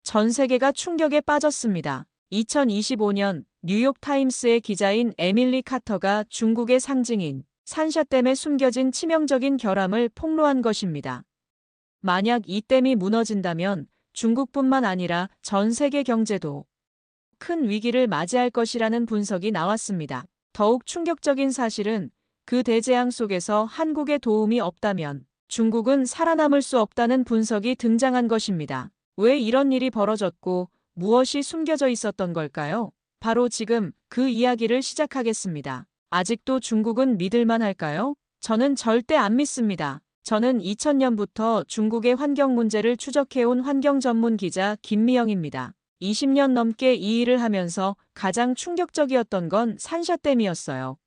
전 세계가 충격에 빠졌습니다. 2025년 뉴욕타임스의 기자인 에밀리 카터가 중국의 상징인 산샤댐에 숨겨진 치명적인 결함을 폭로한 것입니다. 만약 이 댐이 무너진다면 중국뿐만 아니라 전 세계 경제도 큰 위기를 맞이할 것이라는 분석이 나왔습니다. 더욱 충격적인 사실은 그 대재앙 속에서 한국의 도움이 없다면 중국은 살아남을 수 없다는 분석이 등장한 것입니다. 왜 이런 일이 벌어졌고 무엇이 숨겨져 있었던 걸까요? 바로 지금 그 이야기를 시작하겠습니다. 아직도 중국은 믿을만 할까요? 저는 절대 안 믿습니다. 저는 2000년부터 중국의 환경 문제를 추적해온 환경 전문 기자 김미영입니다. 20년 넘게 이 일을 하면서 가장 충격적이었던 건 산샤댐이었어요.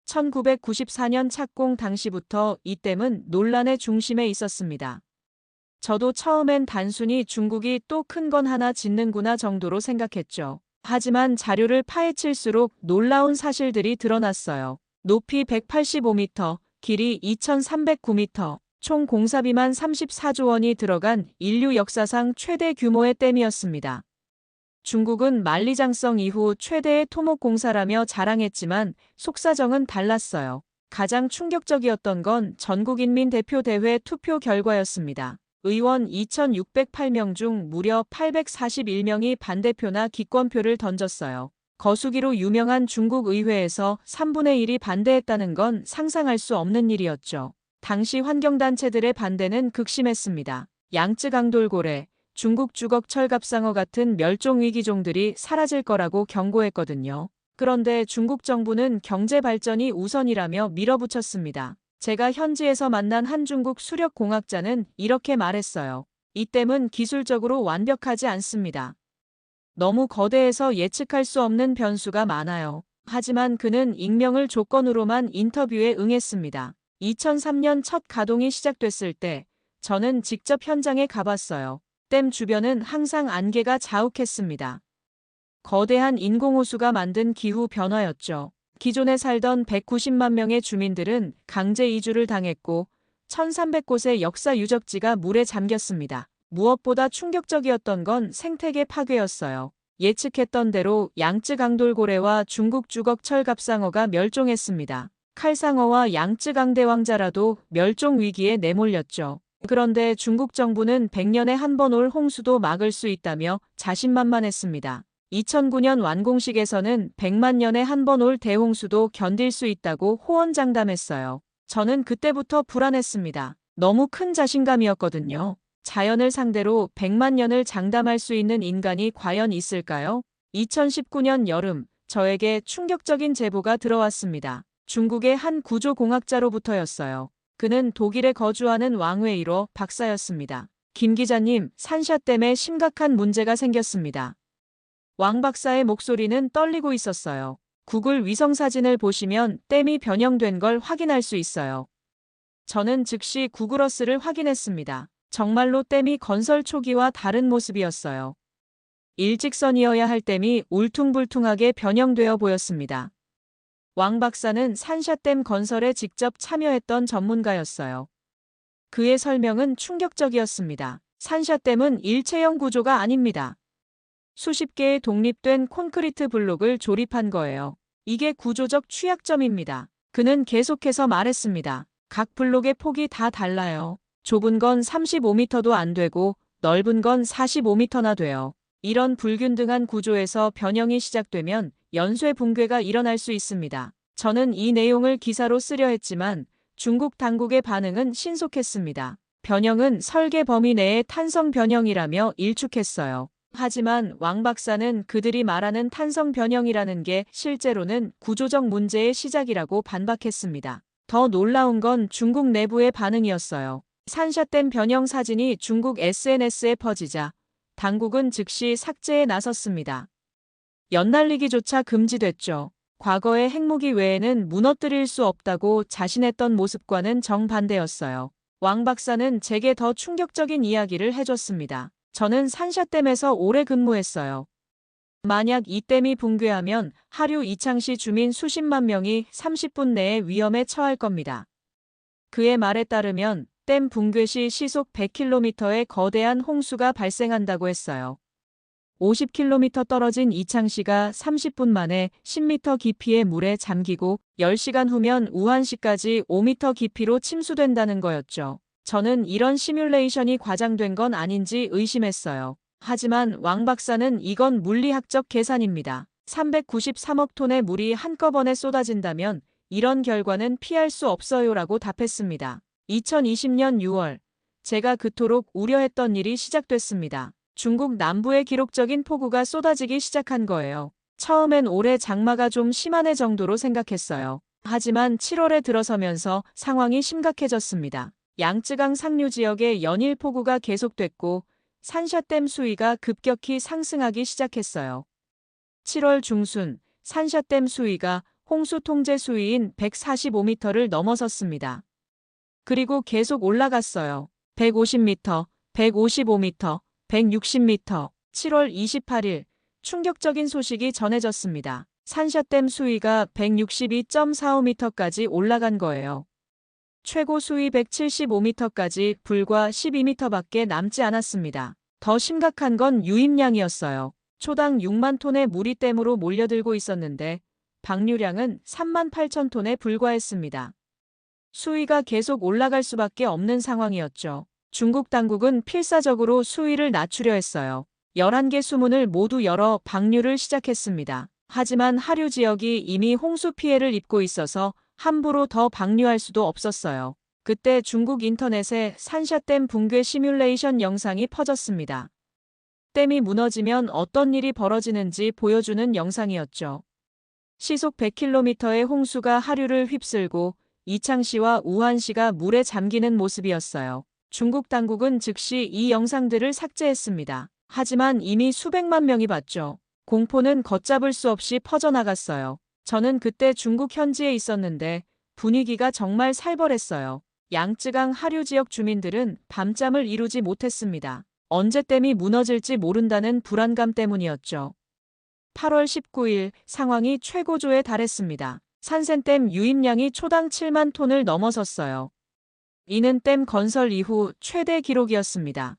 1994년 착공 당시부터 이 댐은 논란의 중심에 있었습니다. 저도 처음엔 단순히 중국이 또 큰 건 하나 짓는구나 정도로 생각했죠. 하지만 자료를 파헤칠수록 놀라운 사실들이 드러났어요. 높이 185m, 길이 2309m, 총 공사비만 34조 원이 들어간 인류 역사상 최대 규모의 댐이었습니다. 중국은 만리장성 이후 최대의 토목 공사라며 자랑했지만 속사정은 달랐어요. 가장 충격적이었던 건 전국인민대표대회 투표 결과였습니다. 의원 2,608명 중 무려 841명이 반대표나 기권표를 던졌어요. 거수기로 유명한 중국 의회에서 3분의 1이 반대했다는 건 상상할 수 없는 일이었죠. 당시 환경단체들의 반대는 극심했습니다. 양쯔강돌고래, 중국 주걱 철갑상어 같은 멸종위기종들이 사라질 거라고 경고했거든요. 그런데 중국 정부는 경제 발전이 우선이라며 밀어붙였습니다. 제가 현지에서 만난 한 중국 수력공학자는 이렇게 말했어요. 이 댐은 기술적으로 완벽하지 않습니다. 너무 거대해서 예측할 수 없는 변수가 많아요. 하지만 그는 익명을 조건으로만 인터뷰에 응했습니다. 2003년 첫 가동이 시작됐을 때 저는 직접 현장에 가봤어요. 댐 주변은 항상 안개가 자욱했습니다. 거대한 인공호수가 만든 기후 변화였죠. 기존에 살던 190만 명의 주민들은 강제 이주를 당했고 1300곳의 역사 유적지가 물에 잠겼습니다. 무엇보다 충격적이었던 건 생태계 파괴였어요. 예측했던 대로 양쯔강돌고래와 중국 주걱 철갑상어가 멸종했습니다. 칼상어와 양쯔강대왕자라도 멸종 위기에 내몰렸죠. 그런데 중국 정부는 100년에 한 번 올 홍수도 막을 수 있다며 자신만만했습니다. 2009년 완공식에서는 100만 년에 한 번 올 대홍수도 견딜 수 있다고 호언장담했어요. 저는 그때부터 불안했습니다. 너무 큰 자신감이었거든요. 자연을 상대로 100만 년을 장담할 수 있는 인간이 과연 있을까요? 2019년 여름, 저에게 충격적인 제보가 들어왔습니다. 중국의 한 구조공학자로부터였어요. 그는 독일에 거주하는 왕웨이로 박사였습니다. 김 기자님, 산샤댐에 심각한 문제가 생겼습니다. 왕 박사의 목소리는 떨리고 있었어요. 구글 위성사진을 보시면 댐이 변형된 걸 확인할 수 있어요. 저는 즉시 구글어스를 확인했습니다. 정말로 댐이 건설 초기와 다른 모습이었어요. 일직선이어야 할 댐이 울퉁불퉁하게 변형되어 보였습니다. 왕 박사는 산샤댐 건설에 직접 참여했던 전문가였어요. 그의 설명은 충격적이었습니다. 산샤댐은 일체형 구조가 아닙니다. 수십 개의 독립된 콘크리트 블록을 조립한 거예요. 이게 구조적 취약점입니다. 그는 계속해서 말했습니다. 각 블록의 폭이 다 달라요. 좁은 건 35m도 안 되고 넓은 건 45m나 돼요. 이런 불균등한 구조에서 변형이 시작되면 연쇄 붕괴가 일어날 수 있습니다. 저는 이 내용을 기사로 쓰려 했지만 중국 당국의 반응은 신속했습니다. 변형은 설계 범위 내의 탄성 변형이라며 일축했어요. 하지만 왕 박사는 그들이 말하는 탄성 변형이라는 게 실제로는 구조적 문제의 시작이라고 반박했습니다. 더 놀라운 건 중국 내부의 반응이었어요. 산샤댐 변형 사진이 중국 SNS에 퍼지자 당국은 즉시 삭제에 나섰습니다. 연날리기조차 금지됐죠. 과거의 핵무기 외에는 무너뜨릴 수 없다고 자신했던 모습과는 정반대였어요. 왕 박사는 제게 더 충격적인 이야기를 해줬습니다. 저는 산샤댐에서 오래 근무했어요. 만약 이 댐이 붕괴하면 하류 이창시 주민 수십만 명이 30분 내에 위험에 처할 겁니다. 그의 말에 따르면 댐 붕괴 시 시속 100km의 거대한 홍수가 발생한다고 했어요. 50km 떨어진 이창시가 30분 만에 10m 깊이의 물에 잠기고 10시간 후면 우한시까지 5m 깊이로 침수된다는 거였죠. 저는 이런 시뮬레이션이 과장된 건 아닌지 의심했어요. 하지만 왕 박사는 이건 물리학적 계산입니다. 393억 톤의 물이 한꺼번에 쏟아진다면 이런 결과는 피할 수 없어요라고 답했습니다. 2020년 6월, 제가 그토록 우려했던 일이 시작됐습니다. 중국 남부에 기록적인 폭우가 쏟아지기 시작한 거예요. 처음엔 올해 장마가 좀 심하네 정도로 생각했어요. 하지만 7월에 들어서면서 상황이 심각해졌습니다. 양쯔강 상류 지역의 연일 폭우가 계속됐고 산샤댐 수위가 급격히 상승하기 시작했어요. 7월 중순 산샤댐 수위가 홍수 통제 수위인 145m를 넘어섰습니다. 그리고 계속 올라갔어요. 150m, 155m, 160m. 7월 28일 충격적인 소식이 전해졌습니다. 산샤댐 수위가 162.45m까지 올라간 거예요. 최고 수위 175m까지 불과 12m밖에 남지 않았습니다. 더 심각한 건 유입량이었어요. 초당 6만 톤의 물이 댐으로 몰려들고 있었는데 방류량은 3만 8천 톤에 불과했습니다. 수위가 계속 올라갈 수밖에 없는 상황이었죠. 중국 당국은 필사적으로 수위를 낮추려 했어요. 11개 수문을 모두 열어 방류를 시작했습니다. 하지만 하류 지역이 이미 홍수 피해를 입고 있어서 함부로 더 방류할 수도 없었어요. 그때 중국 인터넷에 산샤댐 붕괴 시뮬레이션 영상이 퍼졌습니다. 댐이 무너지면 어떤 일이 벌어지는지 보여주는 영상이었죠. 시속 100km의 홍수가 하류를 휩쓸고 이창시와 우한시가 물에 잠기는 모습이었어요. 중국 당국은 즉시 이 영상들을 삭제했습니다. 하지만 이미 수백만 명이 봤죠. 공포는 걷잡을 수 없이 퍼져나갔어요. 저는 그때 중국 현지에 있었는데 분위기가 정말 살벌했어요. 양쯔강 하류 지역 주민들은 밤잠을 이루지 못했습니다. 언제 댐이 무너질지 모른다는 불안감 때문이었죠. 8월 19일 상황이 최고조에 달했습니다. 산센댐 유입량이 초당 7만 톤을 넘어섰어요. 이는 댐 건설 이후 최대 기록이었습니다.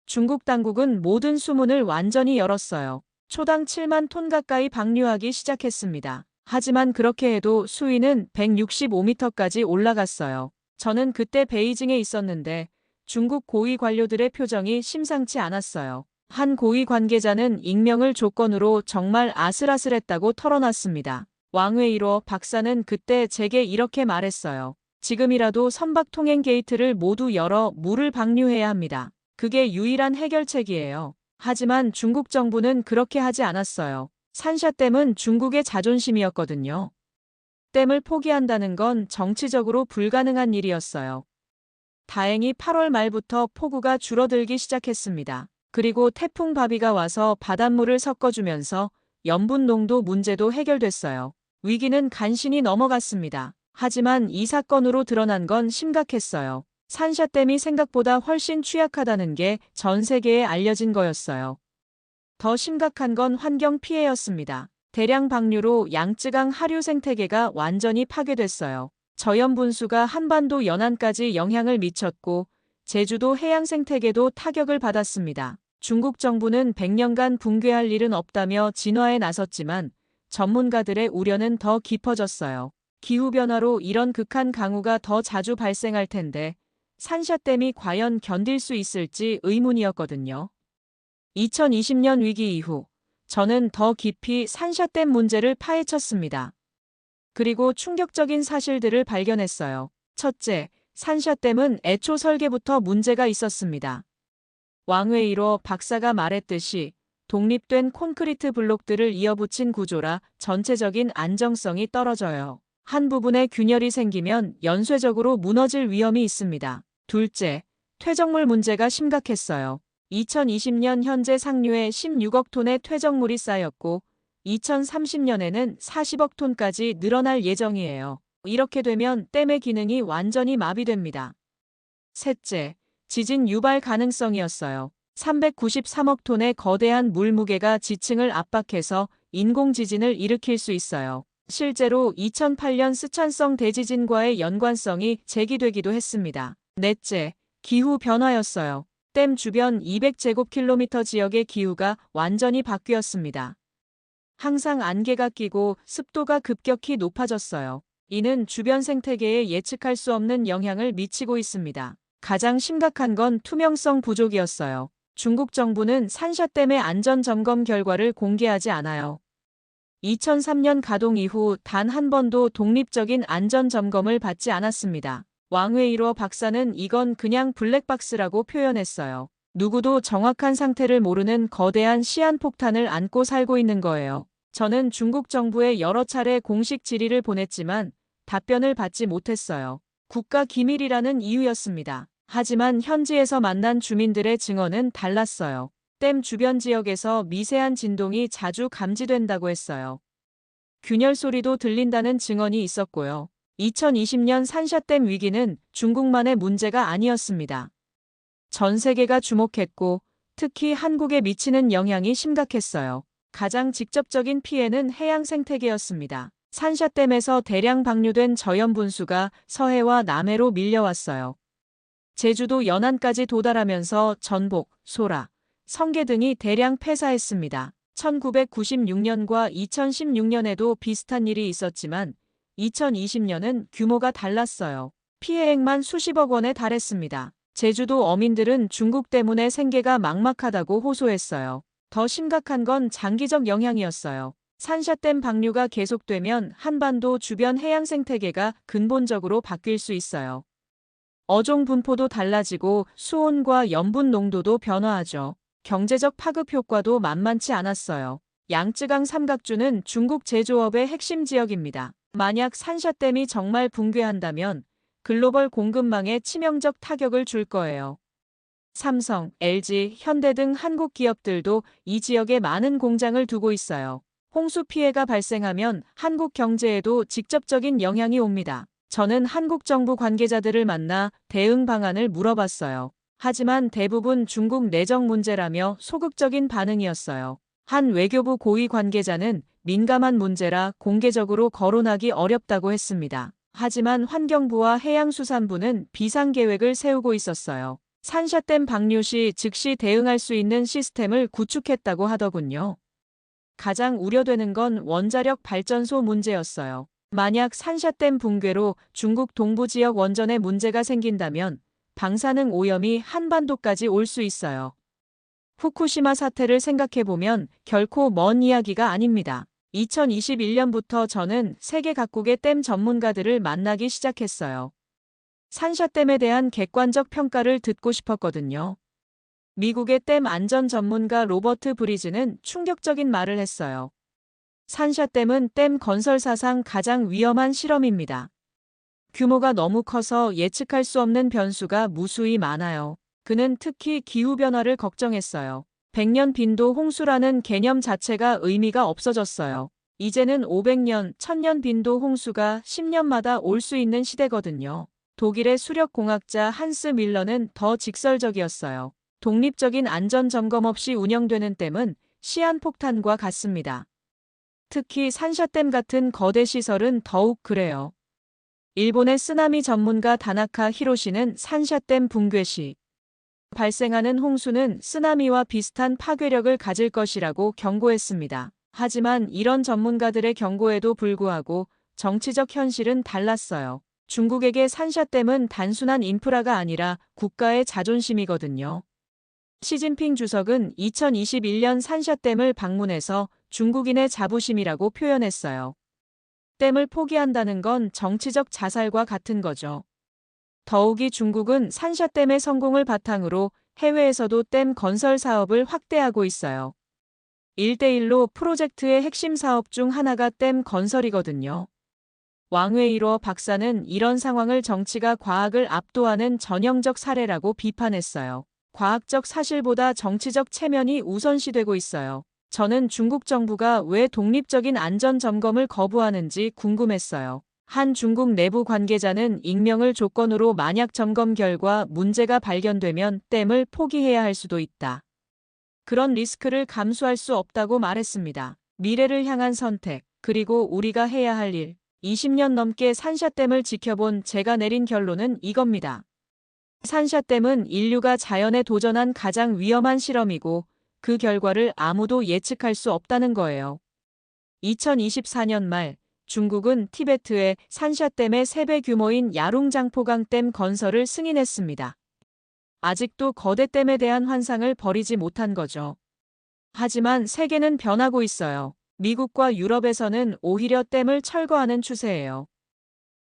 중국 당국은 모든 수문을 완전히 열었어요. 초당 7만 톤 가까이 방류하기 시작했습니다. 하지만 그렇게 해도 수위는 165m까지 올라갔어요. 저는 그때 베이징에 있었는데 중국 고위 관료들의 표정이 심상치 않았어요. 한 고위 관계자는 익명을 조건으로 정말 아슬아슬했다고 털어놨습니다. 왕웨이로 박사는 그때 제게 이렇게 말했어요. 지금이라도 선박 통행 게이트를 모두 열어 물을 방류해야 합니다. 그게 유일한 해결책이에요. 하지만 중국 정부는 그렇게 하지 않았어요. 산샤댐은 중국의 자존심이었거든요. 댐을 포기한다는 건 정치적으로 불가능한 일이었어요. 다행히 8월 말부터 폭우가 줄어들기 시작했습니다. 그리고 태풍 바비가 와서 바닷물을 섞어주면서 염분 농도 문제도 해결됐어요. 위기는 간신히 넘어갔습니다. 하지만 이 사건으로 드러난 건 심각했어요. 산샤댐이 생각보다 훨씬 취약하다는 게 전 세계에 알려진 거였어요. 더 심각한 건 환경 피해였습니다. 대량 방류로 양쯔강 하류 생태계가 완전히 파괴됐어요. 저염 분수가 한반도 연안까지 영향을 미쳤고 제주도 해양 생태계도 타격을 받았습니다. 중국 정부는 100년간 붕괴할 일은 없다며 진화에 나섰지만 전문가들의 우려는 더 깊어졌어요. 기후변화로 이런 극한 강우가 더 자주 발생할 텐데 산샤댐이 과연 견딜 수 있을지 의문이었거든요. 2020년 위기 이후 저는 더 깊이 산샤댐 문제를 파헤쳤습니다. 그리고 충격적인 사실들을 발견했어요. 첫째, 산샤댐은 애초 설계부터 문제가 있었습니다. 왕웨이로 박사가 말했듯이 독립된 콘크리트 블록들을 이어붙인 구조라 전체적인 안정성이 떨어져요. 한 부분에 균열이 생기면 연쇄적으로 무너질 위험이 있습니다. 둘째, 퇴적물 문제가 심각했어요. 2020년 현재 상류에 16억 톤의 퇴적물이 쌓였고 2030년에는 40억 톤까지 늘어날 예정이에요. 이렇게 되면 댐의 기능이 완전히 마비됩니다. 셋째, 지진 유발 가능성이었어요. 393억 톤의 거대한 물 무게가 지층을 압박해서 인공지진을 일으킬 수 있어요. 실제로 2008년 스촨성 대지진과의 연관성이 제기되기도 했습니다. 넷째, 기후변화였어요. 댐 주변 200제곱킬로미터 지역의 기후가 완전히 바뀌었습니다. 항상 안개가 끼고 습도가 급격히 높아졌어요. 이는 주변 생태계에 예측할 수 없는 영향을 미치고 있습니다. 가장 심각한 건 투명성 부족이었어요. 중국 정부는 산샤댐의 안전점검 결과를 공개하지 않아요. 2003년 가동 이후 단 한 번도 독립적인 안전점검을 받지 않았습니다. 왕웨이로 박사는 이건 그냥 블랙박스라고 표현했어요. 누구도 정확한 상태를 모르는 거대한 시한폭탄을 안고 살고 있는 거예요. 저는 중국 정부에 여러 차례 공식 질의를 보냈지만 답변을 받지 못했어요. 국가 기밀이라는 이유였습니다. 하지만 현지에서 만난 주민들의 증언은 달랐어요. 댐 주변 지역에서 미세한 진동이 자주 감지된다고 했어요. 균열 소리도 들린다는 증언이 있었고요. 2020년 산샤댐 위기는 중국만의 문제가 아니었습니다. 전 세계가 주목했고 특히 한국에 미치는 영향이 심각했어요. 가장 직접적인 피해는 해양 생태계였습니다. 산샤댐에서 대량 방류된 저염분수가 서해와 남해로 밀려왔어요. 제주도 연안까지 도달하면서 전복, 소라, 성게 등이 대량 폐사했습니다. 1996년과 2016년에도 비슷한 일이 있었지만 2020년은 규모가 달랐어요. 피해액만 수십억 원에 달했습니다. 제주도 어민들은 중국 때문에 생계가 막막하다고 호소했어요. 더 심각한 건 장기적 영향이었어요. 산샤댐 방류가 계속되면 한반도 주변 해양 생태계가 근본적으로 바뀔 수 있어요. 어종 분포도 달라지고 수온과 염분 농도도 변화하죠. 경제적 파급 효과도 만만치 않았어요. 양쯔강 삼각주는 중국 제조업의 핵심 지역입니다. 만약 산샤댐이 정말 붕괴한다면 글로벌 공급망에 치명적 타격을 줄 거예요. 삼성, LG, 현대 등 한국 기업들도 이 지역에 많은 공장을 두고 있어요. 홍수 피해가 발생하면 한국 경제에도 직접적인 영향이 옵니다. 저는 한국 정부 관계자들을 만나 대응 방안을 물어봤어요. 하지만 대부분 중국 내정 문제라며 소극적인 반응이었어요. 한 외교부 고위 관계자는 민감한 문제라 공개적으로 거론하기 어렵다고 했습니다. 하지만 환경부와 해양수산부는 비상계획을 세우고 있었어요. 산샤댐 방류 시 즉시 대응할 수 있는 시스템을 구축했다고 하더군요. 가장 우려되는 건 원자력 발전소 문제였어요. 만약 산샤댐 붕괴로 중국 동부 지역 원전에 문제가 생긴다면 방사능 오염이 한반도까지 올 수 있어요. 후쿠시마 사태를 생각해보면 결코 먼 이야기가 아닙니다. 2021년부터 저는 세계 각국의 댐 전문가들을 만나기 시작했어요. 산샤댐에 대한 객관적 평가를 듣고 싶었거든요. 미국의 댐 안전 전문가 로버트 브리즈는 충격적인 말을 했어요. 산샤댐은 댐 건설 사상 가장 위험한 실험입니다. 규모가 너무 커서 예측할 수 없는 변수가 무수히 많아요. 그는 특히 기후변화를 걱정했어요. 100년 빈도 홍수라는 개념 자체가 의미가 없어졌어요. 이제는 500년, 1000년 빈도 홍수가 10년마다 올 수 있는 시대거든요. 독일의 수력공학자 한스 밀러는 더 직설적이었어요. 독립적인 안전 점검 없이 운영되는 댐은 시한폭탄과 같습니다. 특히 산샤댐 같은 거대 시설은 더욱 그래요. 일본의 쓰나미 전문가 다나카 히로시는 산샤댐 붕괴 시 발생하는 홍수는 쓰나미와 비슷한 파괴력을 가질 것이라고 경고했습니다. 하지만 이런 전문가들의 경고에도 불구하고 정치적 현실은 달랐어요. 중국에게 산샤댐은 단순한 인프라가 아니라 국가의 자존심이거든요. 시진핑 주석은 2021년 산샤댐을 방문해서 중국인의 자부심이라고 표현했어요. 댐을 포기한다는 건 정치적 자살과 같은 거죠. 더욱이 중국은 산샤댐의 성공을 바탕으로 해외에서도 댐 건설 사업을 확대하고 있어요. 1대1로 프로젝트의 핵심 사업 중 하나가 댐 건설이거든요. 왕웨이로 박사는 이런 상황을 정치가 과학을 압도하는 전형적 사례라고 비판했어요. 과학적 사실보다 정치적 체면이 우선시되고 있어요. 저는 중국 정부가 왜 독립적인 안전 점검을 거부하는지 궁금했어요. 한 중국 내부 관계자는 익명을 조건으로 만약 점검 결과 문제가 발견되면 댐을 포기해야 할 수도 있다. 그런 리스크를 감수할 수 없다고 말했습니다. 미래를 향한 선택, 그리고 우리가 해야 할 일. 20년 넘게 산샤댐을 지켜본 제가 내린 결론은 이겁니다. 산샤댐은 인류가 자연에 도전한 가장 위험한 실험이고 그 결과를 아무도 예측할 수 없다는 거예요. 2024년 말 중국은 티베트의 산샤댐의 3배 규모인 야룽장포강댐 건설을 승인했습니다. 아직도 거대 댐에 대한 환상을 버리지 못한 거죠. 하지만 세계는 변하고 있어요. 미국과 유럽에서는 오히려 댐을 철거하는 추세예요.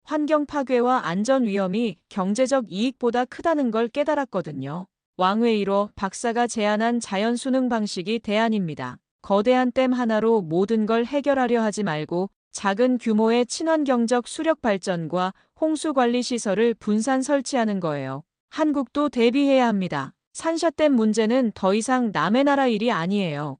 환경 파괴와 안전 위험이 경제적 이익보다 크다는 걸 깨달았거든요. 왕웨이로 박사가 제안한 자연 순응 방식이 대안입니다. 거대한 댐 하나로 모든 걸 해결하려 하지 말고 작은 규모의 친환경적 수력 발전과 홍수 관리 시설을 분산 설치하는 거예요. 한국도 대비해야 합니다. 산샤댐 문제는 더 이상 남의 나라 일이 아니에요.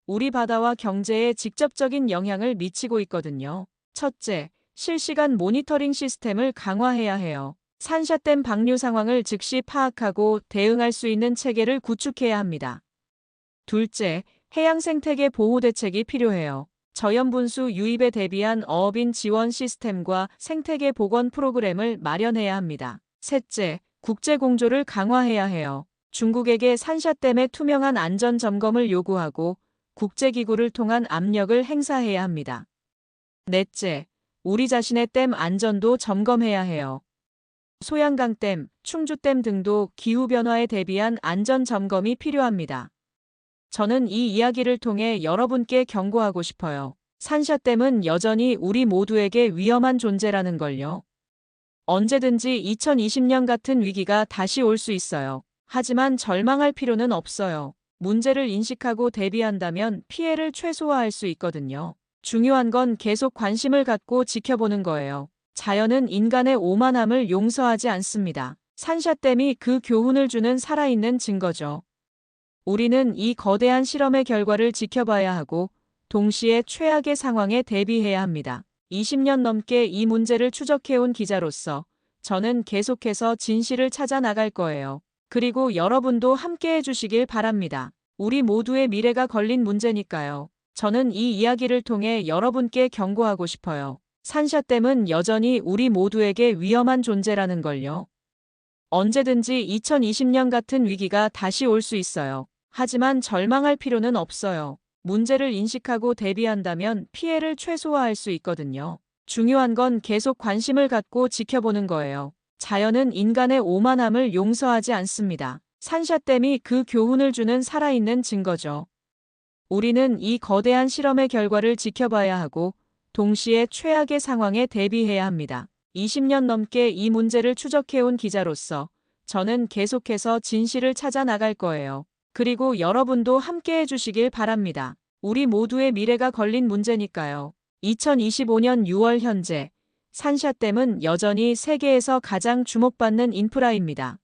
우리 바다와 경제에 직접적인 영향을 미치고 있거든요. 첫째, 실시간 모니터링 시스템을 강화해야 해요. 산샤댐 방류 상황을 즉시 파악하고 대응할 수 있는 체계를 구축해야 합니다. 둘째, 해양 생태계 보호 대책이 필요해요. 저염분수 유입에 대비한 어업인 지원 시스템과 생태계 복원 프로그램을 마련해야 합니다. 셋째, 국제 공조를 강화해야 해요. 중국에게 산샤댐의 투명한 안전 점검을 요구하고 국제기구를 통한 압력을 행사해야 합니다. 넷째, 우리 자신의 댐 안전도 점검해야 해요. 소양강댐, 충주댐 등도 기후변화에 대비한 안전 점검이 필요합니다. 저는 이 이야기를 통해 여러분께 경고하고 싶어요. 산샤댐은 여전히 우리 모두에게 위험한 존재라는 걸요. 언제든지 2020년 같은 위기가 다시 올 수 있어요. 하지만 절망할 필요는 없어요. 문제를 인식하고 대비한다면 피해를 최소화할 수 있거든요. 중요한 건 계속 관심을 갖고 지켜보는 거예요. 자연은 인간의 오만함을 용서하지 않습니다. 산샤댐이 그 교훈을 주는 살아있는 증거죠. 우리는 이 거대한 실험의 결과를 지켜봐야 하고 동시에 최악의 상황에 대비해야 합니다. 20년 넘게 이 문제를 추적해온 기자로서 저는 계속해서 진실을 찾아 나갈 거예요. 그리고 여러분도 함께 해주시길 바랍니다. 우리 모두의 미래가 걸린 문제니까요. 저는 이 이야기를 통해 여러분께 경고하고 싶어요. 산샤댐은 여전히 우리 모두에게 위험한 존재라는 걸요. 언제든지 2020년 같은 위기가 다시 올 수 있어요. 하지만 절망할 필요는 없어요. 문제를 인식하고 대비한다면 피해를 최소화할 수 있거든요. 중요한 건 계속 관심을 갖고 지켜보는 거예요. 자연은 인간의 오만함을 용서하지 않습니다. 산샤댐이 그 교훈을 주는 살아있는 증거죠. 우리는 이 거대한 실험의 결과를 지켜봐야 하고 동시에 최악의 상황에 대비해야 합니다. 20년 넘게 이 문제를 추적해온 기자로서 저는 계속해서 진실을 찾아 나갈 거예요. 그리고 여러분도 함께 해주시길 바랍니다. 우리 모두의 미래가 걸린 문제니까요. 2025년 6월 현재 산샤댐은 여전히 세계에서 가장 주목받는 인프라입니다.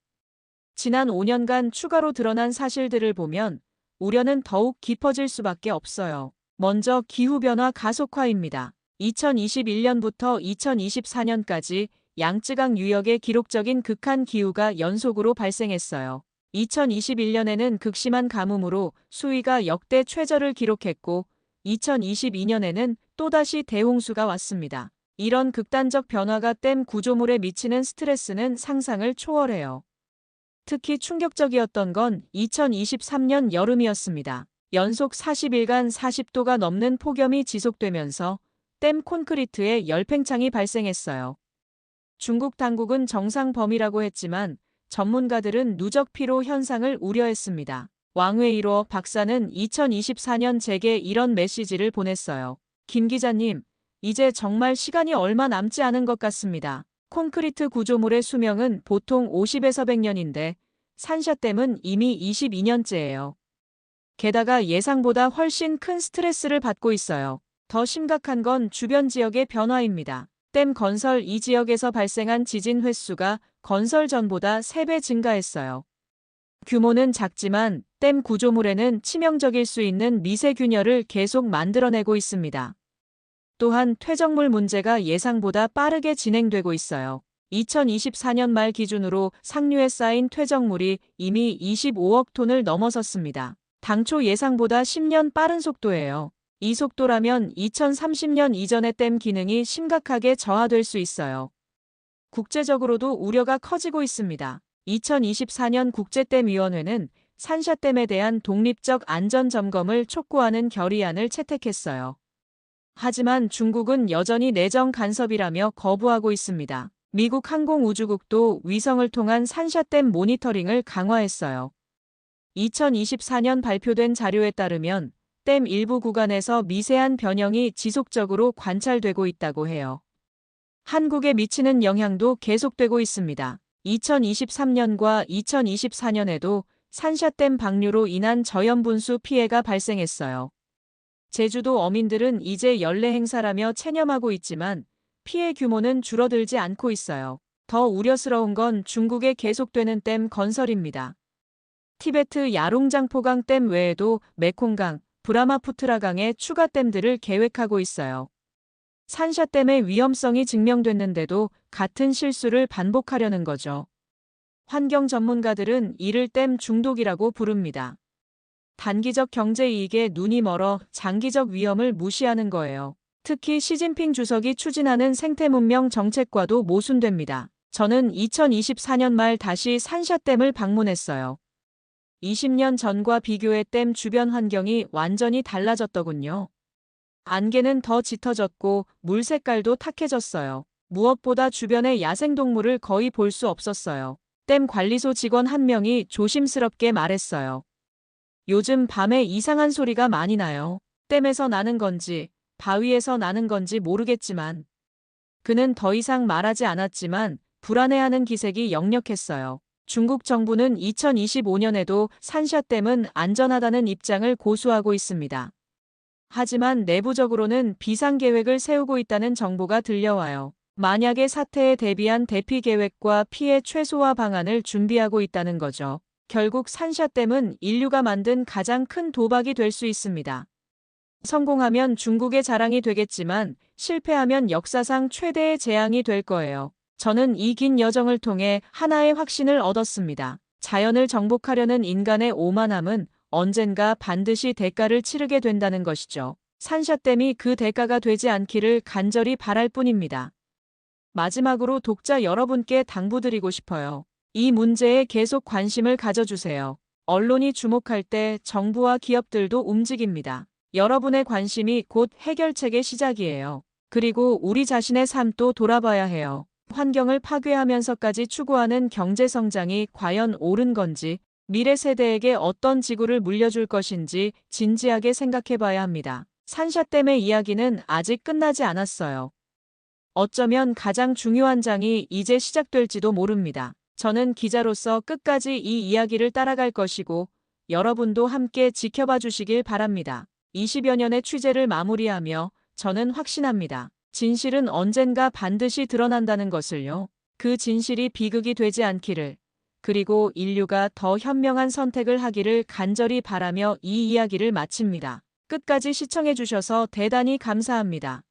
지난 5년간 추가로 드러난 사실들을 보면 우려는 더욱 깊어질 수밖에 없어요. 먼저 기후변화 가속화입니다. 2021년부터 2024년까지 양쯔강 유역에 기록적인 극한 기후가 연속으로 발생했어요. 2021년에는 극심한 가뭄으로 수위가 역대 최저를 기록했고 2022년에는 또다시 대홍수가 왔습니다. 이런 극단적 변화가 댐 구조물에 미치는 스트레스는 상상을 초월해요. 특히 충격적이었던 건 2023년 여름이었습니다. 연속 40일간 40도가 넘는 폭염이 지속되면서 댐 콘크리트에 열팽창이 발생했어요. 중국 당국은 정상 범위라고 했지만 전문가들은 누적 피로 현상을 우려했습니다. 왕웨이로 박사는 2024년 제게 이런 메시지를 보냈어요. 김 기자님, 이제 정말 시간이 얼마 남지 않은 것 같습니다. 콘크리트 구조물의 수명은 보통 50에서 100년인데 산샤댐은 이미 22년째예요. 게다가 예상보다 훨씬 큰 스트레스를 받고 있어요. 더 심각한 건 주변 지역의 변화입니다. 댐 건설 이 지역에서 발생한 지진 횟수가 건설 전보다 3배 증가했어요. 규모는 작지만 댐 구조물에는 치명적일 수 있는 미세균열을 계속 만들어내고 있습니다. 또한 퇴적물 문제가 예상보다 빠르게 진행되고 있어요. 2024년 말 기준으로 상류에 쌓인 퇴적물이 이미 25억 톤을 넘어섰습니다. 당초 예상보다 10년 빠른 속도예요. 이 속도라면 2030년 이전의 댐 기능이 심각하게 저하될 수 있어요. 국제적으로도 우려가 커지고 있습니다. 2024년 국제댐위원회는 산샤댐에 대한 독립적 안전점검을 촉구하는 결의안을 채택했어요. 하지만 중국은 여전히 내정 간섭이라며 거부하고 있습니다. 미국 항공우주국도 위성을 통한 산샤댐 모니터링을 강화했어요. 2024년 발표된 자료에 따르면 댐 일부 구간에서 미세한 변형이 지속적으로 관찰되고 있다고 해요. 한국에 미치는 영향도 계속되고 있습니다. 2023년과 2024년에도 산샤댐 방류로 인한 저염분수 피해가 발생했어요. 제주도 어민들은 이제 연례 행사라며 체념하고 있지만 피해 규모는 줄어들지 않고 있어요. 더 우려스러운 건 중국에 계속되는 댐 건설입니다. 티베트 야롱장포강 댐 외에도 메콩강, 브라마푸트라강의 추가 댐들을 계획하고 있어요. 산샤댐의 위험성이 증명됐는데도 같은 실수를 반복하려는 거죠. 환경 전문가들은 이를 댐 중독이라고 부릅니다. 단기적 경제 이익에 눈이 멀어 장기적 위험을 무시하는 거예요. 특히 시진핑 주석이 추진하는 생태문명 정책과도 모순됩니다. 저는 2024년 말 다시 산샤댐을 방문했어요. 20년 전과 비교해 댐 주변 환경이 완전히 달라졌더군요. 안개는 더 짙어졌고 물 색깔도 탁해졌어요. 무엇보다 주변의 야생동물을 거의 볼 수 없었어요. 댐 관리소 직원 한 명이 조심스럽게 말했어요. 요즘 밤에 이상한 소리가 많이 나요. 댐에서 나는 건지 바위에서 나는 건지 모르겠지만. 그는 더 이상 말하지 않았지만 불안해하는 기색이 역력했어요. 중국 정부는 2025년에도 산샤댐은 안전하다는 입장을 고수하고 있습니다. 하지만 내부적으로는 비상계획을 세우고 있다는 정보가 들려와요. 만약의 사태에 대비한 대피 계획과 피해 최소화 방안을 준비하고 있다는 거죠. 결국 산샤댐은 인류가 만든 가장 큰 도박이 될 수 있습니다. 성공하면 중국의 자랑이 되겠지만 실패하면 역사상 최대의 재앙이 될 거예요. 저는 이 긴 여정을 통해 하나의 확신을 얻었습니다. 자연을 정복하려는 인간의 오만함은 언젠가 반드시 대가를 치르게 된다는 것이죠. 산샤댐이 그 대가가 되지 않기를 간절히 바랄 뿐입니다. 마지막으로 독자 여러분께 당부드리고 싶어요. 이 문제에 계속 관심을 가져주세요. 언론이 주목할 때 정부와 기업들도 움직입니다. 여러분의 관심이 곧 해결책의 시작이에요. 그리고 우리 자신의 삶도 돌아봐야 해요. 환경을 파괴하면서까지 추구하는 경제 성장이 과연 옳은 건지, 미래 세대에게 어떤 지구를 물려줄 것인지 진지하게 생각해 봐야 합니다. 산샤댐의 이야기는 아직 끝나지 않았어요. 어쩌면 가장 중요한 장이 이제 시작될지도 모릅니다. 저는 기자로서 끝까지 이 이야기를 따라갈 것이고 여러분도 함께 지켜봐 주시길 바랍니다. 20여 년의 취재를 마무리하며 저는 확신합니다. 진실은 언젠가 반드시 드러난다는 것을요. 그 진실이 비극이 되지 않기를, 그리고 인류가 더 현명한 선택을 하기를 간절히 바라며 이 이야기를 마칩니다. 끝까지 시청해 주셔서 대단히 감사합니다.